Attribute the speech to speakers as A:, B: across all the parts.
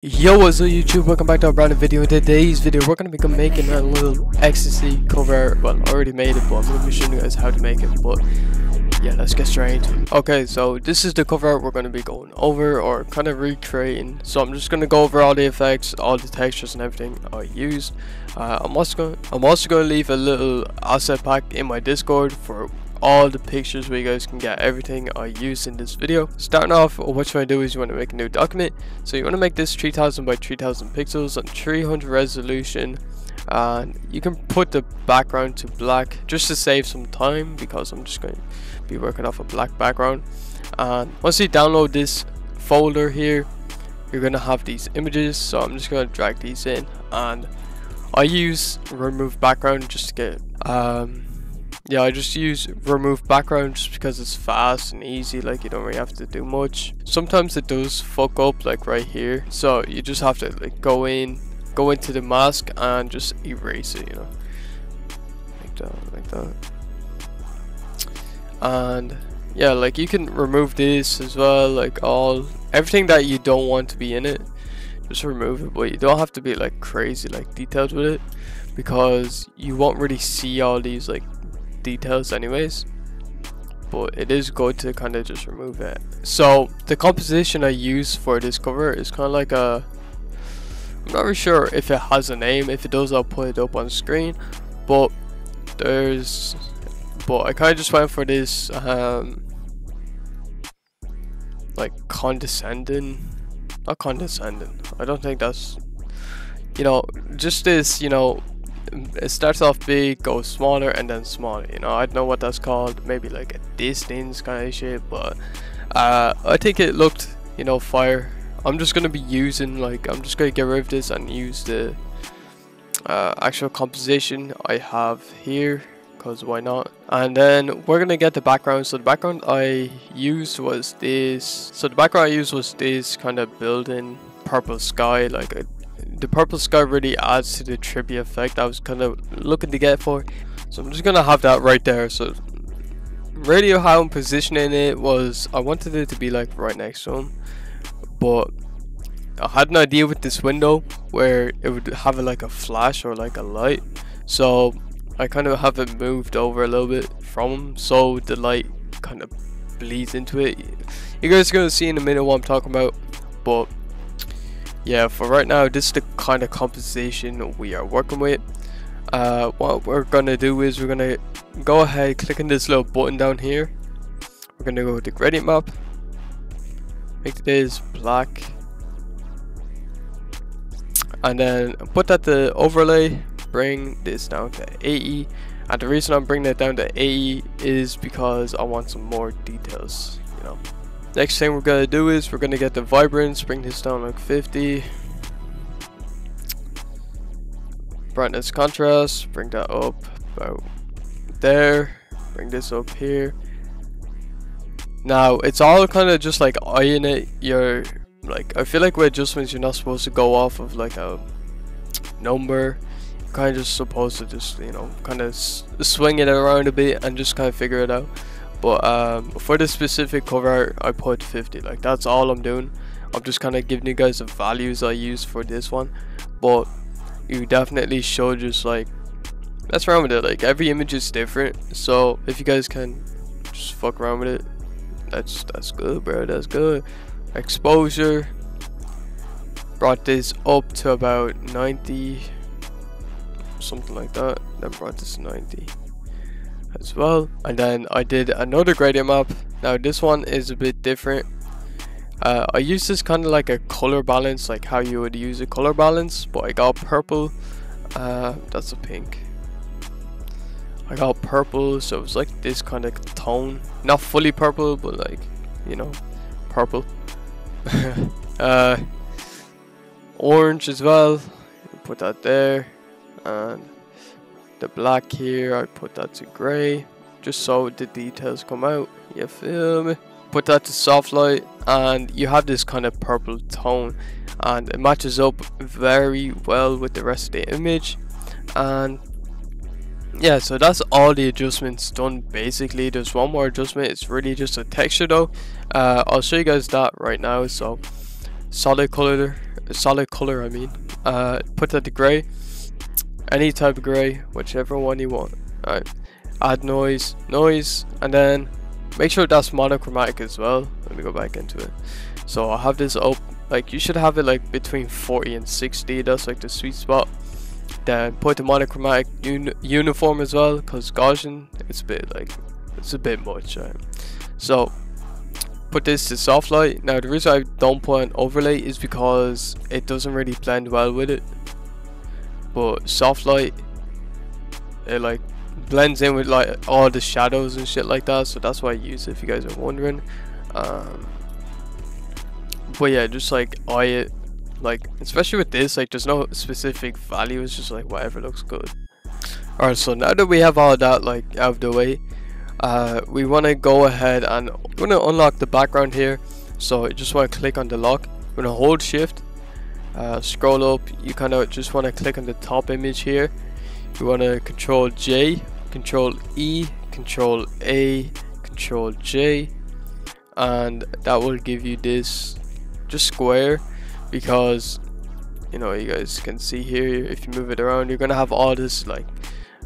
A: Yo, what's up YouTube? Welcome back to a brand new video. In today's video we're going to be making a little ecstasy cover art. Well, I already made it, but I'm going to be showing you guys how to make it. But yeah, let's get straight into it. Okay, so this is the cover art we're going to be going over or kind of recreating. So I'm just going to go over all the effects, all the textures and everything I used. I'm also going to leave a little asset pack in my Discord for all the pictures where you guys can get everything I used in this video. Starting off, what you want to do is you want to make a new document. So you want to make this 3000 by 3000 pixels on 300 resolution, and you can put the background to black just to save some time because I'm just going to be working off a black background. And once you download this folder here, you're going to have these images. So I'm just going to drag these in, and I use remove background just to get yeah, I just use remove background just because it's fast and easy, like you don't really have to do much. Sometimes it does fuck up, like right here, so you just have to like go into the mask and just erase it, you know, like that. And yeah, like you can remove this as well, like everything that you don't want to be in it, just remove it. But you don't have to be like crazy like detailed with it, because you won't really see all these like details anyways, but it is good to kind of just remove it. So the composition I use for this cover is kind of like I'm not really sure if it has a name. If it does, I'll put it up on screen, but I kind of just went for this like condescending, not condescending, I don't think that's, you know, just this, you know, it starts off big, goes smaller, and then smaller, you know. I don't know what that's called, maybe like a distance kind of shit, but I think it looked, you know, fire. I'm just gonna be using, like, I'm just gonna get rid of this and use the actual composition I have here, because why not. And then we're gonna get the background. So the background I used was this. Kind of building purple sky, like the purple sky really adds to the trippy effect I was kind of looking to get for. So I'm just gonna have that right there. So really how I'm positioning it was, I wanted it to be like right next to him, but I had an idea with this window where it would have like a flash or like a light, so I kind of have it moved over a little bit from him so the light kind of bleeds into it. You guys are gonna see in a minute what I'm talking about, but yeah, for right now, this is the kind of composition we are working with. What we're gonna do is we're gonna go ahead, click on this little button down here. We're gonna go to gradient map, make this black, and then put that to overlay. Bring this down to AE, and the reason I'm bringing it down to AE is because I want some more details, you know. Next thing we're gonna do is we're gonna get the vibrance, bring this down like 50. Brightness contrast, bring that up about there. Bring this up here. Now it's all kind of just like eyeing it. You're like, I feel like with adjustments you're not supposed to go off of like a number. You're kind of just supposed to just, you know, kind of swing it around a bit and just kind of figure it out. But for this specific cover art, I put 50. Like, that's all I'm doing. I'm just kind of giving you guys the values I use for this one, but you definitely should just like mess around with it. Like, every image is different, so if you guys can just fuck around with it, that's good, bro. That's good. Exposure, brought this up to about 90, something like that, then brought this to 90 as well. And then I did another gradient map. Now this one is a bit different. I use this kind of like a color balance, like how you would use a color balance, but I got purple. That's a pink. I got purple, so it's like this kind of tone, not fully purple, but like, you know, purple. Orange as well, put that there, and the black here, I put that to gray, just so the details come out, you feel me? Put that to soft light, and you have this kind of purple tone, and it matches up very well with the rest of the image. And yeah, so that's all the adjustments done basically. There's one more adjustment, it's really just a texture though. I'll show you guys that right now. So solid color, I mean. Put that to gray, any type of gray, whichever one you want. Alright, add noise, and then make sure that's monochromatic as well. Let me go back into it. So I'll have this up, like you should have it like between 40 and 60, that's like the sweet spot. Then put the monochromatic uniform as well, because Gaussian, it's a bit much. Right? So put this to soft light. Now the reason I don't put an overlay is because it doesn't really blend well with it, but soft light, it like blends in with like all the shadows and shit like that, so that's why I use it, if you guys are wondering. But yeah, just like eye it, like especially with this, like there's no specific value, it's just like whatever looks good. Alright, so now that we have all that like out of the way, we want to go ahead and we're going to unlock the background here. So you just want to click on the lock, we're going to hold shift, scroll up, you kind of just want to click on the top image here. You want to control J, control E, control A, control J, and that will give you this just square, because you know, you guys can see here, if you move it around, you're gonna have all this like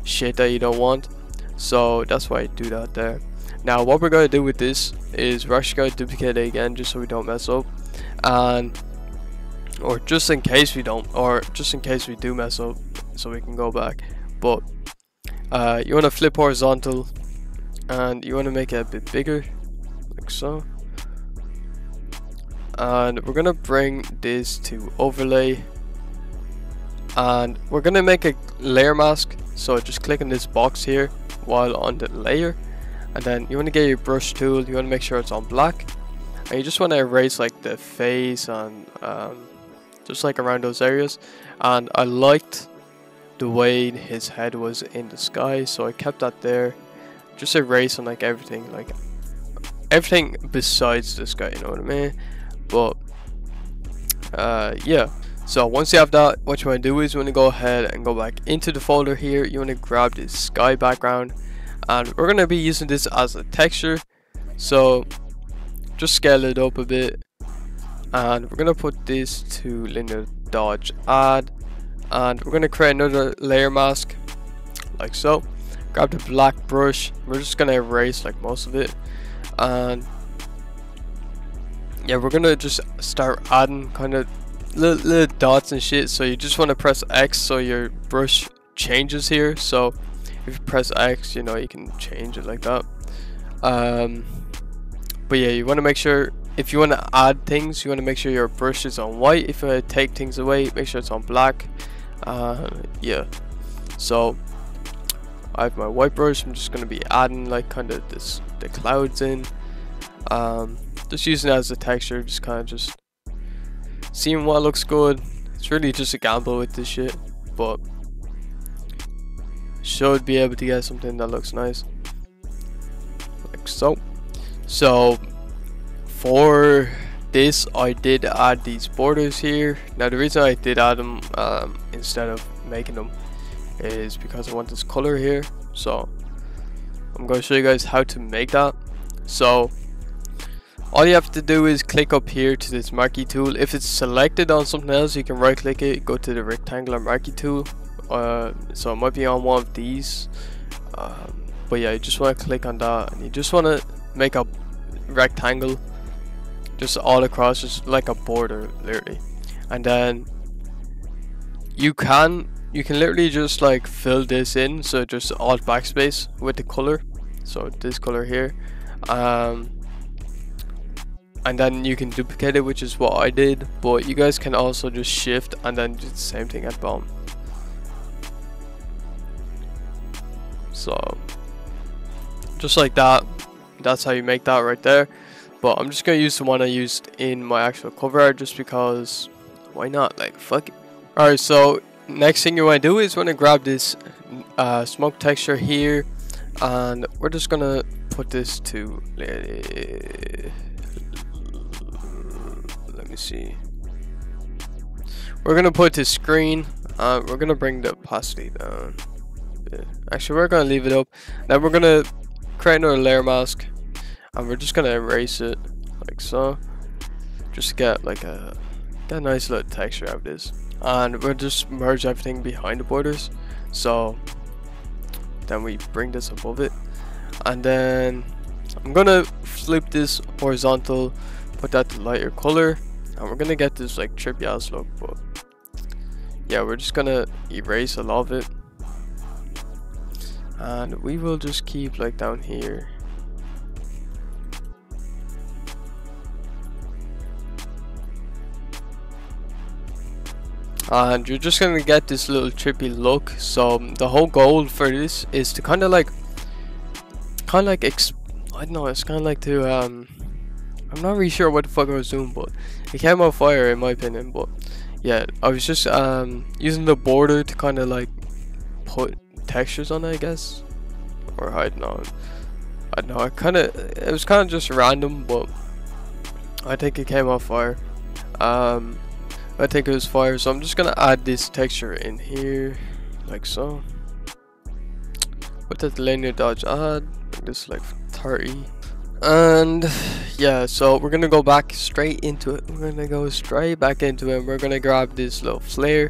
A: shit that you don't want, so that's why I do that there. Now what we're gonna do with this is we're actually gonna duplicate it again, just so we don't mess up, and or just in case we don't, or just in case we do mess up, so we can go back. But you want to flip horizontal, and you want to make it a bit bigger, like so. And we're gonna bring this to overlay, and we're gonna make a layer mask. So just click on this box here while on the layer, and then you want to get your brush tool, you want to make sure it's on black, and you just want to erase like the face and just like around those areas. And I liked the way his head was in the sky, so I kept that there. Just erase on like everything besides this guy, you know what I mean? But yeah, so once you have that, what you want to do is you want to go ahead and go back into the folder here. You want to grab this sky background, and we're going to be using this as a texture, so just scale it up a bit, and we're going to put this to linear dodge add, and we're going to create another layer mask like so. Grab the black brush, we're just going to erase like most of it, and yeah, we're gonna just start adding kind of little dots and shit. So you just want to press X so your brush changes here. So if you press X, you know, you can change it like that. But yeah, you want to make sure, if you want to add things, you want to make sure your brush is on white. If you want to take things away, make sure it's on black. Yeah, so I have my white brush. I'm just gonna be adding like kind of the clouds in. Just using it as a texture, just kind of just seeing what looks good. It's really just a gamble with this shit, but should be able to get something that looks nice like so. So for this, I did add these borders here. Now the reason I did add them instead of making them is because I want this color here, so I'm going to show you guys how to make that. So all you have to do is click up here to this marquee tool. If it's selected on something else, you can right click it, go to the rectangular marquee tool. So it might be on one of these, but yeah, you just want to click on that, and you just want to make a rectangle just all across, just like a border literally. And then you can literally just like fill this in, so just alt backspace with the color, so this color here, and then you can duplicate it, which is what I did, but you guys can also just shift and then do the same thing at bottom. So just like that, that's how you make that right there. But I'm just gonna use the one I used in my actual cover art, just because why not, like fuck it. Alright, so next thing you want to do is want to grab this smoke texture here, and we're just gonna put this to let me see, we're gonna put this screen, we're gonna bring the opacity down a bit. Actually, we're gonna leave it up. Then we're gonna create another layer mask, and we're just gonna erase it like so, just to get like a get a nice little texture out of this, and we'll just merge everything behind the borders. So then we bring this above it, and then I'm gonna flip this horizontal, put that to lighter color, and we're gonna get this like trippy ass look. But yeah, we're just gonna erase a lot of it, and we will just keep like down here. And you're just gonna get this little trippy look. So the whole goal for this is to kind of like I don't know, it's kind of like to I'm not really sure what the fuck I was doing, but it came out fire in my opinion. But yeah, I was just using the border to kind of like put textures on it, I guess, or I don't know, it was kind of just random, but I think it came out fire. I think it was fire, so I'm just gonna add this texture in here like so. Put that linear dodge add, make this like 30, and yeah, so we're gonna go back straight into it. We're gonna go straight back into it, and we're gonna grab this little flare,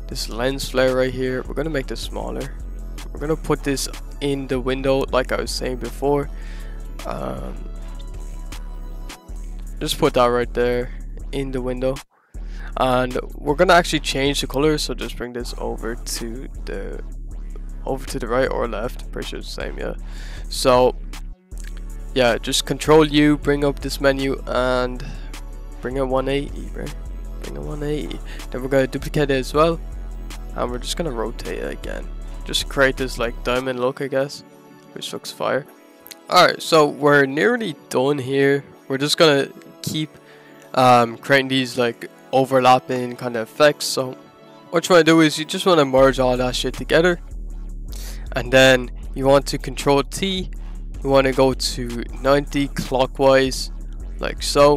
A: this lens flare right here. We're gonna make this smaller. We're gonna put this in the window like I was saying before. Just put that right there in the window. And we're gonna actually change the color, so just bring this over to the right or left. Pretty sure it's the same, yeah. So yeah, just Control U, bring up this menu and bring it 180, right? Bring it 180. Then we're gonna duplicate it as well, and we're just gonna rotate it again. Just create this like diamond look, I guess, which looks fire. Alright, so we're nearly done here. We're just gonna keep creating these like overlapping kind of effects. So what you want to do is you just want to merge all that shit together, and then you want to Control T, you want to go to 90 clockwise like so,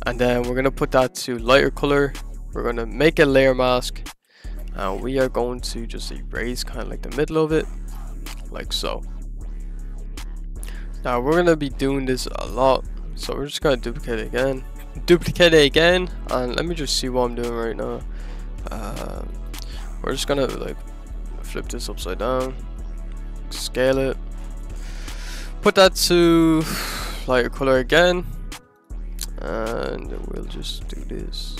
A: and then we're going to put that to lighter color. We're going to make a layer mask, and we are going to just erase kind of like the middle of it like so. Now we're going to be doing this a lot, so we're just going to duplicate it again, and let me just see what I'm doing right now. We're just gonna like flip this upside down, scale it, put that to lighter color again, and we'll just do this.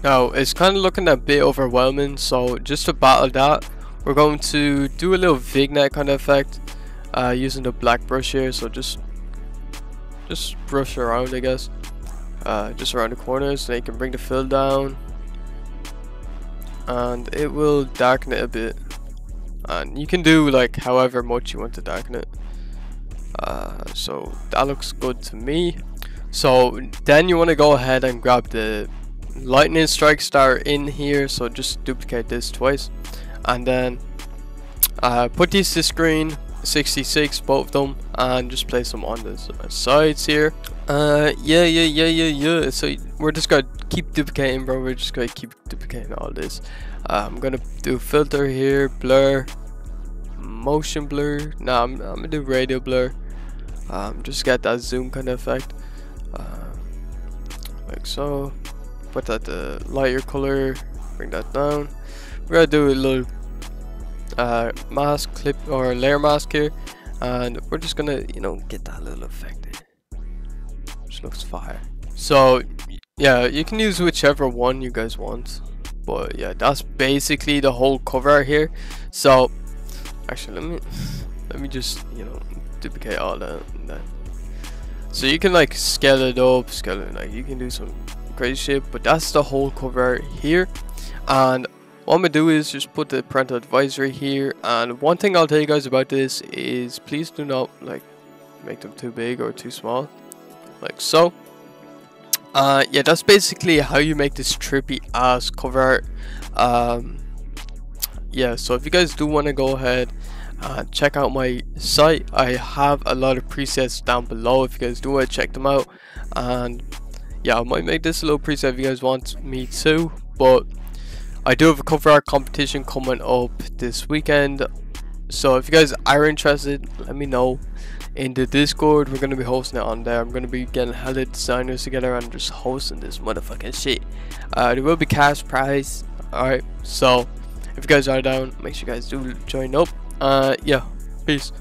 A: Now it's kind of looking a bit overwhelming, so just to battle that, we're going to do a little vignette kind of effect using the black brush here. So just brush around, I guess. Just around the corners, so you can bring the fill down, and it will darken it a bit, and you can do like however much you want to darken it. So that looks good to me. So then you want to go ahead and grab the lightning strike star in here, so just duplicate this twice, and then put these to screen 66, both of them, and just place them on the sides here. Yeah. So we're just gonna keep duplicating, bro. We're just gonna keep duplicating all this. I'm gonna do filter here, blur, motion blur. Nah, I'm gonna do radial blur. Just get that zoom kind of effect, like so. Put that to lighter color, bring that down. We're gonna do a little mask clip or layer mask here, and we're just gonna, you know, get that little effect there, which looks fire. So yeah, you can use whichever one you guys want, but yeah, that's basically the whole cover art here. So actually let me just, you know, duplicate all that. So you can like scale it up, like you can do some crazy shit, but that's the whole cover art here. And what I'm gonna do is just put the parental advisory here, and one thing I'll tell you guys about this is please do not like make them too big or too small, like so. Yeah, that's basically how you make this trippy ass cover art. Yeah, so if you guys do want to go ahead check out my site, I have a lot of presets down below if you guys do want to check them out. And yeah, I might make this a little preset if you guys want me to, but I do have a cover art competition coming up this weekend, so if you guys are interested, let me know. in the Discord. We're gonna be hosting it on there. I'm gonna be getting hella designers together and just hosting this motherfucking shit. There will be cash prize. Alright, so if you guys are down, make sure you guys do join up. Yeah, peace.